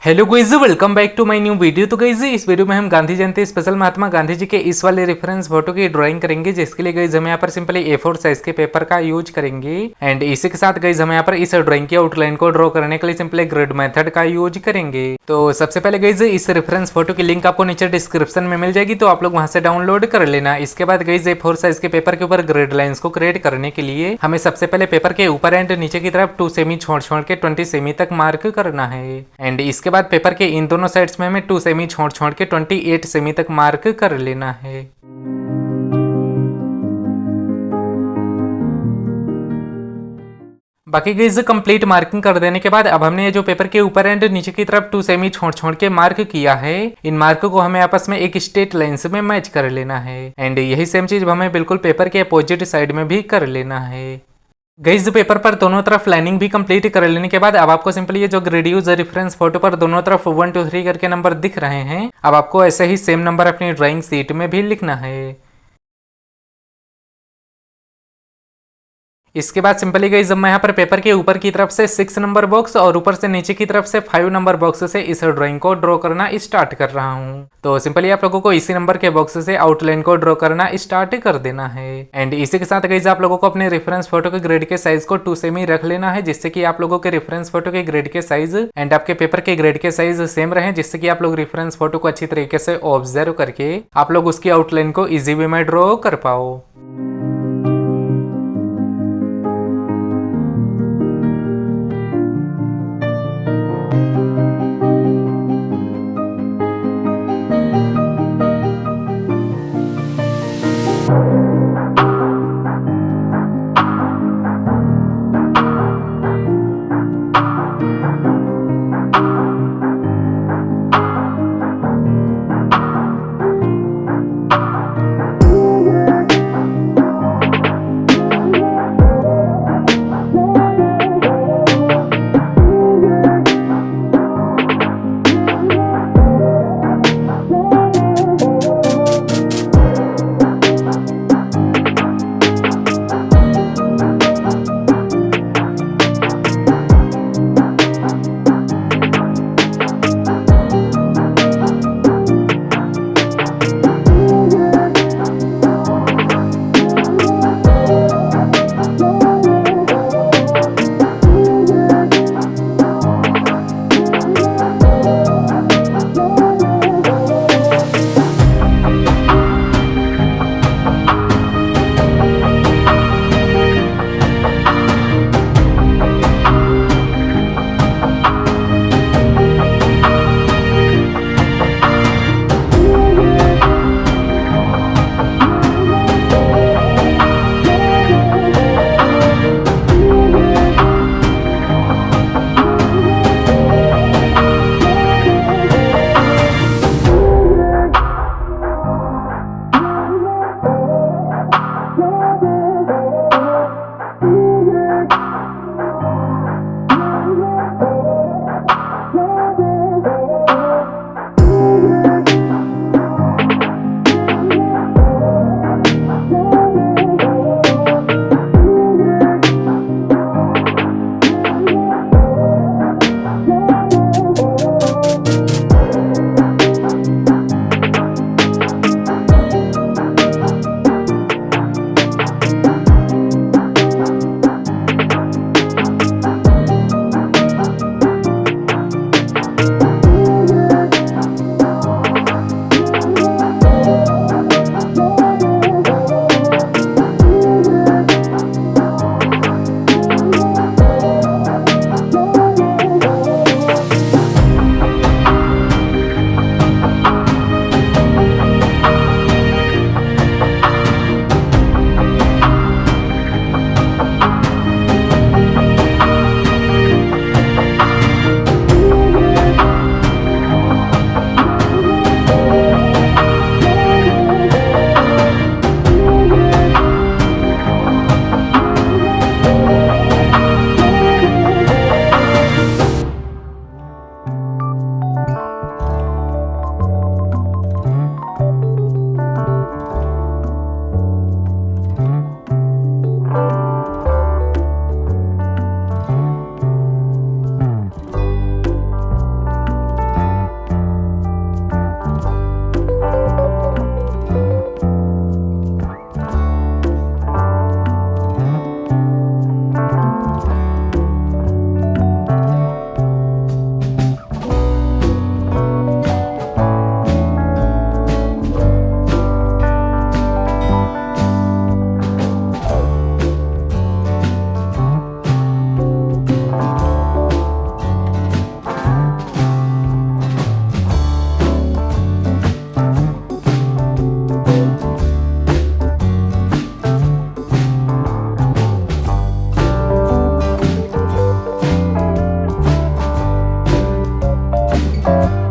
Hello guys, welcome back to my new video. तो guys इस video में हम गांधी जयंती स्पेशल महात्मा गांधी जी के इस वाले रेफरेंस फोटो की ड्राइंग करेंगे, जिसके लिए गाइस हम यहाँ पर सिंपली A4 साइज के पेपर का यूज करेंगे। एंड इसी के साथ गाइस हम यहाँ पर इस ड्राइंग की आउटलाइन को ड्रॉ करने के लिए सिंपली ग्रिड मेथड का यूज करेंगे। तो सबसे पहले गाइस इस रेफरेंस फोटो की लिंक आपको नीचे डिस्क्रिप्शन में मिल जाएगी, तो आप लोग वहां से डाउनलोड कर लेना। इसके बाद गाइस A4 साइज के पेपर के ऊपर ग्रिड लाइंस को क्रिएट करने के लिए हमें सबसे पहले पेपर के ऊपर एंड नीचे की तरफ 2 सेमी छोड़ छोड़ के 20 सेमी तक मार्क करना है। एंड इसके बाद पेपर के इन दोनों साइड्स में हमें 2 सेमी छोड़ छोड़ के 28 सेमी तक मार्क कर लेना है। बाकी गाइस कंप्लीट मार्किंग कर देने के बाद अब हमने ये जो पेपर के ऊपर एंड नीचे की तरफ 2 सेमी छोड़ छोड़ के मार्क किया है, इन मार्क को हमें आपस में एक स्ट्रेट लाइन से में मैच कर लेना है। एंड यही सेम चीज हमें बिल्कुल पेपर के अपोजिट साइड में भी कर लेना है। गाइस पेपर पर दोनों तरफ लाइनिंग भी कंप्लीट कर लेने के बाद अब आपको सिंपली ये जो ग्रिड यूज रेफरेंस फोटो पर दोनों तरफ 1 2 3 करके नंबर दिख रहे हैं, अब आपको ऐसे ही सेम नंबर अपनी ड्राइंग शीट में भी लिखना है। इसके बाद सिंपली गाइस मैं यहाँ पर पेपर के ऊपर की तरफ से 6 नंबर बॉक्स और ऊपर से नीचे की तरफ से 5 नंबर बॉक्स से इस ड्राइंग को ड्रॉ करना स्टार्ट कर रहा हूँ। तो सिंपली आप लोगों को इसी नंबर के बॉक्स से आउटलाइन को ड्रॉ करना स्टार्ट कर देना है। एंड इसी के साथ गाइस आप लोगों को अपने रेफरेंस फोटो के ग्रेड के साइज को 2 सेमी रख लेना है, जिससे कि आप लोगों के रेफरेंस फोटो के ग्रेड के साइज एंड आपके पेपर के ग्रेड के साइज सेम रहे, जिससे कि आप लोग रेफरेंस फोटो को अच्छी तरीके से ऑब्जर्व करके आप लोग उसकी आउटलाइन को इजी वे में ड्रॉ कर पाओ। है।